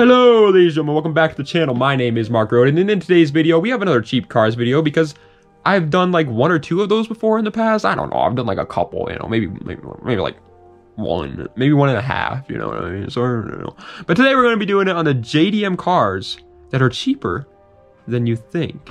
Hello ladies and gentlemen, welcome back to the channel. My name is Mark Roden, and in today's video we have another cheap cars video because I've done like one or two of those before in the past. I don't know, I've done like a couple, you know, maybe like one, maybe one and a half, you know what I mean? So I don't know. But today we're going to be doing it on the JDM cars that are cheaper than you think.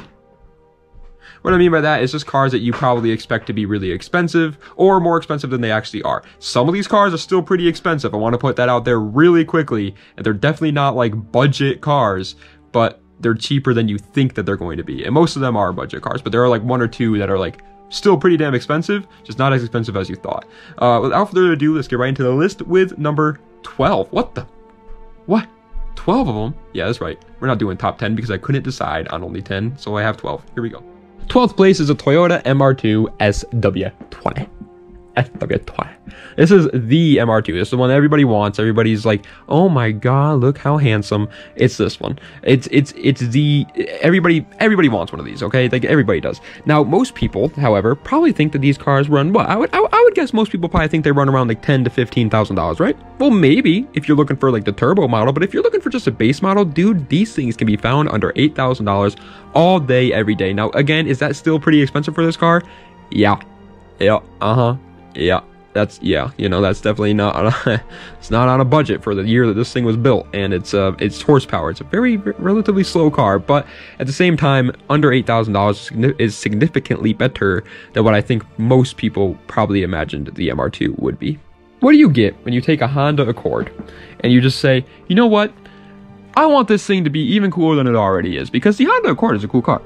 What I mean by that is just cars that you probably expect to be really expensive or more expensive than they actually are. Some of these cars are still pretty expensive. I want to put that out there really quickly. And they're definitely not like budget cars, but they're cheaper than you think that they're going to be. And most of them are budget cars, but there are like one or two that are like still pretty damn expensive, just not as expensive as you thought. Without further ado, let's get right into the list with number 12. What? 12 of them? Yeah, that's right. We're not doing top 10 because I couldn't decide on only 10, so I have 12. Here we go. 12th place is a Toyota MR2 SW20. SW20. This is the MR2. This is the one that everybody wants. Everybody's like, oh my god, look how handsome. It's this one. It's the everybody wants one of these, okay? Like everybody does. Now, most people, however, probably think that these cars run what? I would guess most people probably think they run around like $10,000 to $15,000, right? Well, maybe if you're looking for like the turbo model, but if you're looking for just a base model, dude, these things can be found under $8,000 all day, every day. Now, again, is that still pretty expensive for this car? Yeah. Yeah. Yeah, you know, that's definitely not it's not on a budget for the year that this thing was built, and it's horsepower. It's a very relatively slow car, but at the same time, under $8,000 is significantly better than what I think most people probably imagined the MR2 would be. What do you get when you take a Honda Accord and you just say, you know what, I want this thing to be even cooler than it already is, because the Honda Accord is a cool car,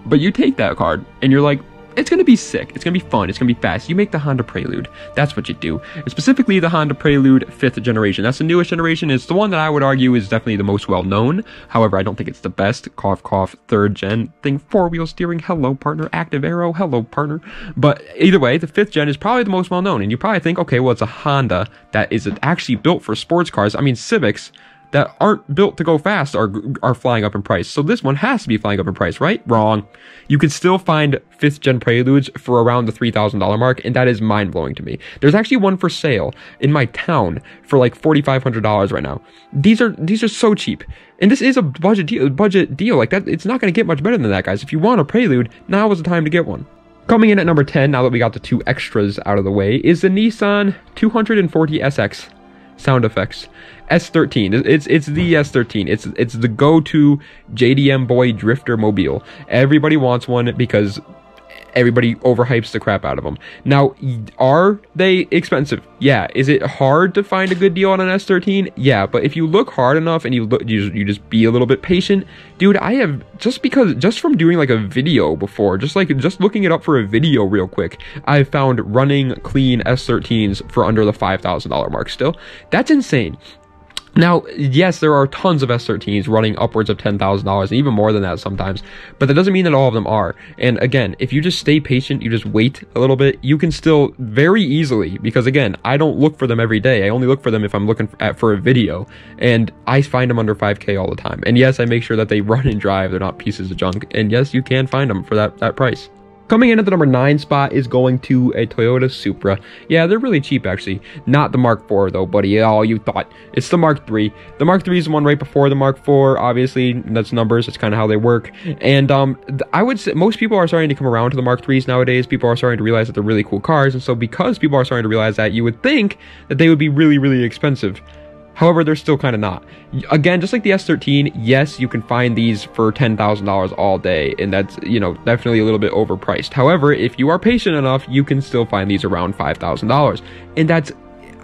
but you take that car and you're like, it's going to be sick, it's going to be fun, it's going to be fast. You make the Honda Prelude. That's what you do. And specifically the Honda Prelude 5th generation. That's the newest generation. It's the one that I would argue is definitely the most well-known. However, I don't think it's the best. Cough, cough, 3rd gen thing. 4-wheel steering. Hello, partner. Active Aero. Hello, partner. But either way, the 5th gen is probably the most well-known. And you probably think, okay, well, it's a Honda that is actually built for sports cars. I mean, Civics that aren't built to go fast are flying up in price. So this one has to be flying up in price, right? Wrong. You can still find 5th gen Preludes for around the $3,000 mark, and that is mind-blowing to me. There's actually one for sale in my town for like $4,500 right now. These are so cheap. And this is a budget deal. Like that, it's not going to get much better than that, guys. If you want a Prelude, now is the time to get one. Coming in at number 10, now that we got the two extras out of the way, is the Nissan 240SX sound effects. S13. It's the S13. It's the go-to JDM boy drifter mobile. Everybody wants one because everybody overhypes the crap out of them. Now, are they expensive? Yeah. Is it hard to find a good deal on an S13? Yeah, but if you look hard enough and you just be a little bit patient, dude, I have just from doing like a video before, just looking it up for a video real quick, I've found running clean S13s for under the $5,000 mark still. That's insane. Now, yes, there are tons of S13s running upwards of $10,000 and even more than that sometimes, but that doesn't mean that all of them are. And again, if you just stay patient, you just wait a little bit, you can still very easily, because again, I don't look for them every day. I only look for them if I'm looking for a video, and I find them under 5K all the time. And yes, I make sure that they run and drive. They're not pieces of junk. And yes, you can find them for that price. Coming in at the number 9 spot is going to a Toyota Supra. Yeah, they're really cheap, actually. Not the Mark IV, though, buddy. Oh, you thought. It's the Mark III. The Mark III is the one right before the Mark IV. Obviously, that's numbers. That's kind of how they work. And I would say most people are starting to come around to the Mark IIIs nowadays. People are starting to realize that they're really cool cars. And so because people are starting to realize that, you would think that they would be really, really expensive. However, they're still kind of not. Again, just like the S13, yes, you can find these for $10,000 all day, and that's, you know, definitely a little bit overpriced. However, if you are patient enough, you can still find these around $5,000, and that's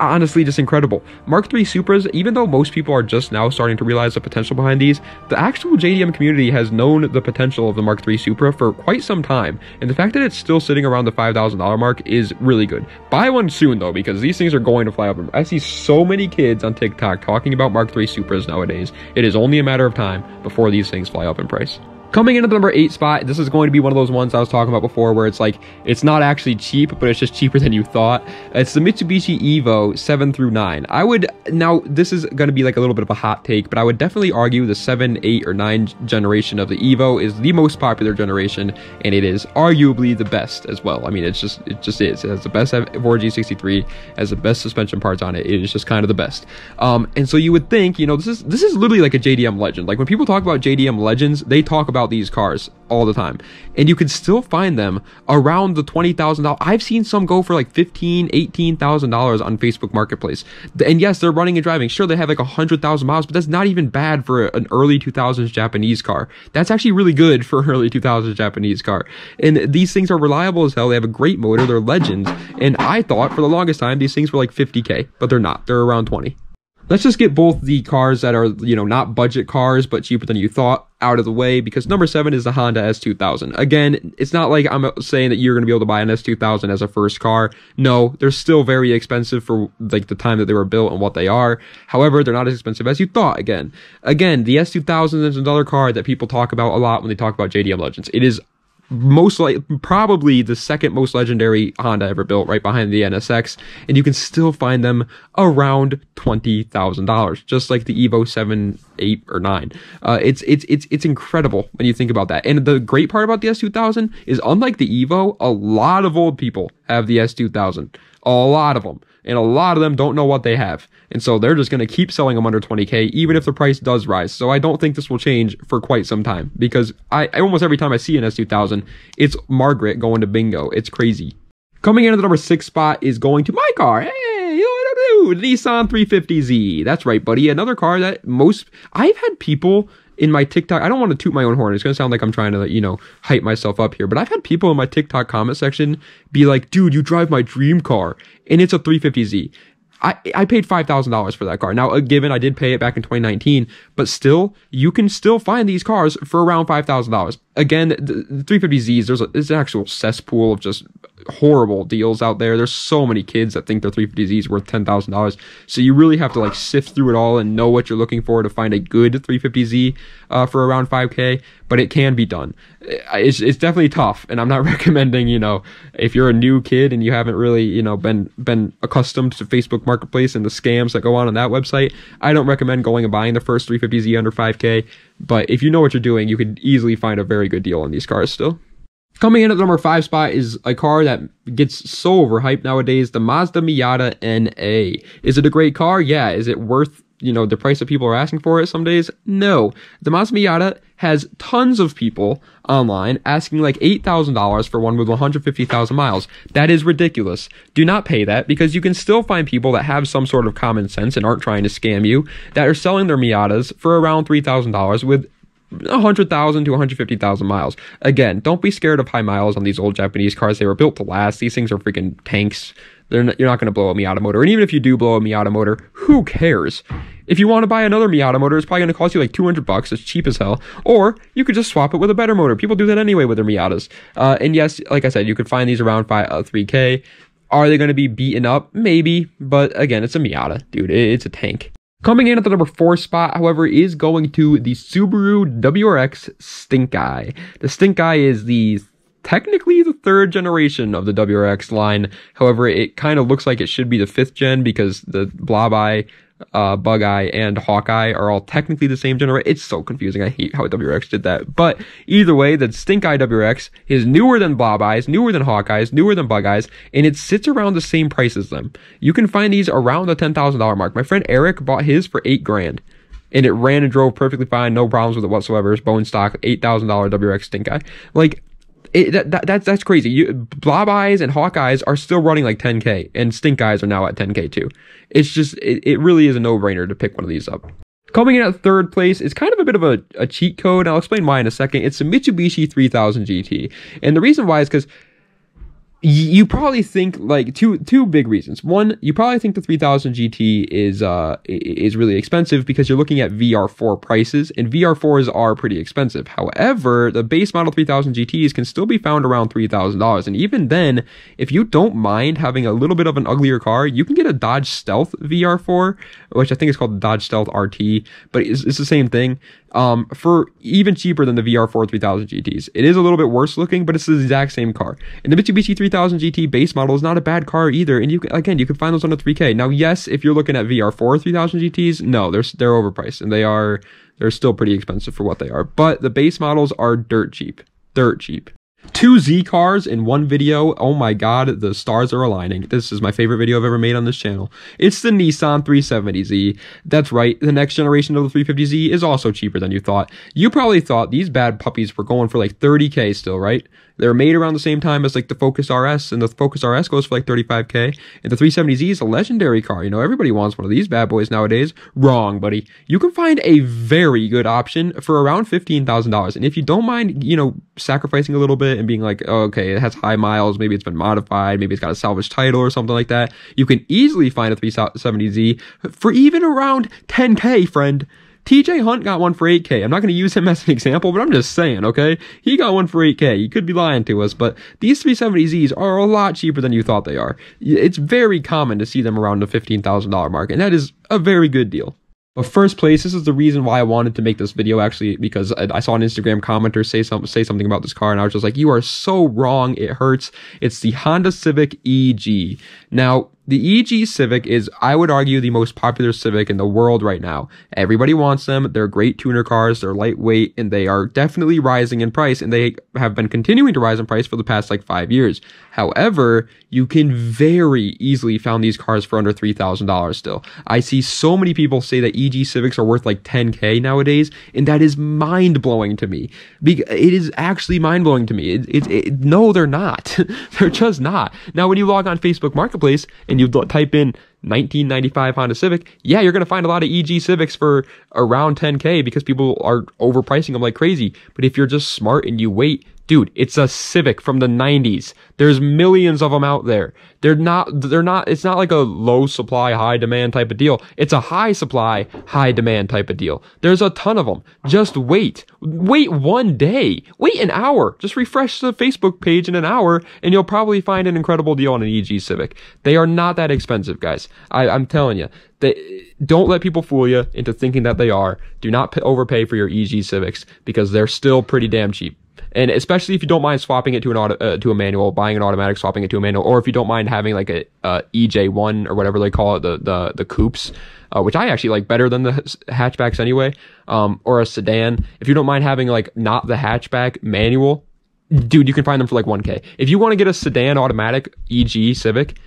honestly just incredible. Mark III Supras, even though most people are just now starting to realize the potential behind these, the actual JDM community has known the potential of the Mark III Supra for quite some time, and the fact that it's still sitting around the $5,000 mark is really good. Buy one soon though, because these things are going to fly up. I see so many kids on TikTok talking about Mark III Supras nowadays. It is only a matter of time before these things fly up in price. Coming into the number 8 spot, this is going to be one of those ones I was talking about before where it's like, it's not actually cheap, but it's just cheaper than you thought. It's the Mitsubishi Evo 7 through 9. Now this is going to be like a little bit of a hot take, but I would definitely argue the 7, 8, or 9 generation of the Evo is the most popular generation, and it is arguably the best as well. I mean, it just is. It has the best 4G63, has the best suspension parts on it. It is just kind of the best. And so you would think, you know, this is literally like a JDM legend. Like when people talk about JDM legends, they talk about these cars all the time, and you can still find them around the $20,000. I've seen some go for like $15,000, $18,000 on Facebook Marketplace. And yes, they're running and driving. Sure, they have like 100,000 miles, but that's not even bad for an early 2000s Japanese car. That's actually really good for an early 2000s Japanese car. And these things are reliable as hell. They have a great motor. They're legends. And I thought for the longest time these things were like 50K, but they're not. They're around 20. Let's just get both the cars that are, you know, not budget cars, but cheaper than you thought out of the way, because number 7 is the Honda S2000. Again, it's not like I'm saying that you're going to be able to buy an S2000 as a first car. No, they're still very expensive for like the time that they were built and what they are. However, they're not as expensive as you thought. Again, the S2000 is another car that people talk about a lot when they talk about JDM Legends. It is probably the second most legendary Honda ever built, right behind the NSX, and you can still find them around $20,000, just like the Evo 7, 8, or 9. It's incredible when you think about that. And the great part about the S2000 is, unlike the Evo, a lot of old people have the S2000. A lot of them. And a lot of them don't know what they have. And so they're just going to keep selling them under 20K, even if the price does rise. So I don't think this will change for quite some time, because I almost every time I see an S2000, it's Margaret going to bingo. It's crazy. Coming into the number 6 spot is going to my car. Hey, the Nissan 350Z. That's right, buddy. Another car that I've had people in my TikTok, I don't want to toot my own horn. It's going to sound like I'm trying to, you know, hype myself up here. But I've had people in my TikTok comment section be like, dude, you drive my dream car. And it's a 350Z. I paid $5,000 for that car. Now, given I did pay it back in 2019, but still, you can still find these cars for around $5,000. Again, the 350Zs, there's an actual cesspool of just horrible deals out there. There's so many kids that think their 350Zs worth $10,000. So you really have to like sift through it all and know what you're looking for to find a good 350Z for around 5K. But it can be done. It's definitely tough, and I'm not recommending, you know, if you're a new kid and you haven't really, you know, been accustomed to Facebook Marketplace and the scams that go on that website, I don't recommend going and buying the first 350Z under 5K. But if you know what you're doing, you could easily find a very good deal on these cars still. Coming in at the number 5 spot is a car that gets so overhyped nowadays, the Mazda Miata NA. Is it a great car? Yeah. Is it worth, you know, the price that people are asking for it some days? No. The Mazda Miata has tons of people online asking like $8,000 for one with 150,000 miles. That is ridiculous. Do not pay that, because you can still find people that have some sort of common sense and aren't trying to scam you that are selling their Miatas for around $3,000 with 100,000 to 150,000 miles. Again, don't be scared of high miles on these old Japanese cars. They were built to last. These things are freaking tanks. You're not going to blow a Miata motor. And even if you do blow a Miata motor, who cares? If you want to buy another Miata motor, it's probably going to cost you like $200. It's cheap as hell. Or you could just swap it with a better motor. People do that anyway with their Miatas. And yes, like I said, you could find these around 3K. Are they going to be beaten up? Maybe. But again, it's a Miata, dude. It's a tank. Coming in at the number 4 spot, however, is going to the Subaru WRX Stinkeye. The Stinkeye is technically the 3rd generation of the WRX line. However, it kind of looks like it should be the 5th gen, because the Blob Eye, Bug Eye, and Hawkeye are all technically the same generation. It's so confusing. I hate how WRX did that. But either way, the Stinkeye WRX is newer than Blob Eyes, newer than Hawkeyes, newer than Bug Eyes, and it sits around the same price as them. You can find these around the $10,000 mark. My friend Eric bought his for $8,000. And it ran and drove perfectly fine, no problems with it whatsoever. It's bone stock, $8,000 WRX Stinkeye. Like, that's crazy. Blob Eyes and Hawkeyes are still running like 10K, and Stinkeyes are now at 10K too. It's just, it really is a no-brainer to pick one of these up. Coming in at 3rd place is kind of a bit of a cheat code. I'll explain why in a second. It's the Mitsubishi 3000 GT. And the reason why is because You probably think like two big reasons. One, you probably think the 3000 GT is really expensive because you're looking at VR4 prices, and VR4s are pretty expensive. However, the base model 3000 GTs can still be found around $3,000, and even then, if you don't mind having a little bit of an uglier car, you can get a Dodge Stealth VR4, which I think is called the Dodge Stealth RT, but it's the same thing. For even cheaper than the VR4 3000 GTs. It is a little bit worse looking, but it's the exact same car. And the Mitsubishi 3000 GT base model is not a bad car either. And you can find those under $3K. Now, yes, if you're looking at VR4 3000 GTs, no, they're overpriced, and they're still pretty expensive for what they are. But the base models are dirt cheap. Dirt cheap. 2 Z cars in one video. Oh my god, the stars are aligning. This is my favorite video I've ever made on this channel. It's the Nissan 370Z. That's right, the next generation of the 350Z is also cheaper than you thought. You probably thought these bad puppies were going for like 30K still, right? They're made around the same time as like the Focus RS, and the Focus RS goes for like 35K. And the 370Z is a legendary car. You know, everybody wants one of these bad boys nowadays. Wrong, buddy. You can find a very good option for around $15,000. And if you don't mind, you know, sacrificing a little bit and being like, oh, okay, it has high miles, maybe it's been modified, maybe it's got a salvage title or something like that, you can easily find a 370Z for even around 10K, friend. TJ Hunt got one for 8K. I'm not going to use him as an example, but I'm just saying, okay? He got one for 8K. He could be lying to us, but these 370Zs are a lot cheaper than you thought they are. It's very common to see them around the $15,000 mark, and that is a very good deal. But first place, this is the reason why I wanted to make this video, actually, because I saw an Instagram commenter say something about this car, and I was just like, you are so wrong, it hurts. It's the Honda Civic EG. Now, the EG Civic is, I would argue, the most popular Civic in the world right now. Everybody wants them. They're great tuner cars. They're lightweight, and they are definitely rising in price, and they have been continuing to rise in price for the past like 5 years. However, you can very easily find these cars for under $3,000 still. I see so many people say that EG Civics are worth like 10K nowadays, and that is mind-blowing to me. It is actually mind-blowing to me. No, they're not. They're just not. Now, when you log on Facebook Marketplace and you type in 1995 Honda Civic, yeah, you're going to find a lot of EG Civics for around 10K because people are overpricing them like crazy. But if you're just smart and you wait, dude, it's a Civic from the 90s. There's millions of them out there. It's not like a low supply, high demand type of deal. It's a high supply, high demand type of deal. There's a ton of them. Just wait. Wait one day. Wait an hour. Just refresh the Facebook page in an hour, and you'll probably find an incredible deal on an EG Civic. They are not that expensive, guys. I'm telling you. Don't let people fool you into thinking that they are. Do not overpay for your EG Civics because they're still pretty damn cheap. And especially if you don't mind swapping it to a manual, buying an automatic, swapping it to a manual, or if you don't mind having like a EJ1 or whatever they call it, the coupes, which I actually like better than the hatchbacks anyway, or a sedan. If you don't mind having like not the hatchback manual, dude, you can find them for like 1K. If you want to get a sedan automatic EG Civic,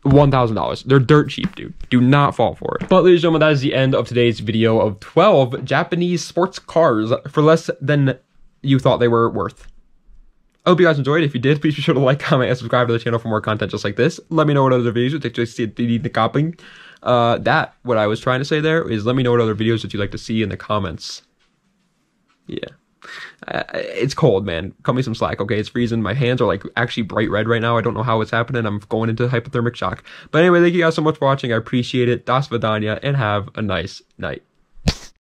$1,000. They're dirt cheap, dude. Do not fall for it. But ladies and gentlemen, that is the end of today's video of 12 Japanese sports cars for less than you thought they were worth. I hope you guys enjoyed. If you did, please be sure to like, comment, and subscribe to the channel for more content just like this. Let me know what other videos you'd like to see in the comments. What I was trying to say there is let me know what other videos that you'd like to see in the comments. Yeah. It's cold, man. Cut me some slack, okay? It's freezing. My hands are like actually bright red right now. I don't know how it's happening. I'm going into hypothermic shock. But anyway, thank you guys so much for watching. I appreciate it. Das Vidania, and have a nice night.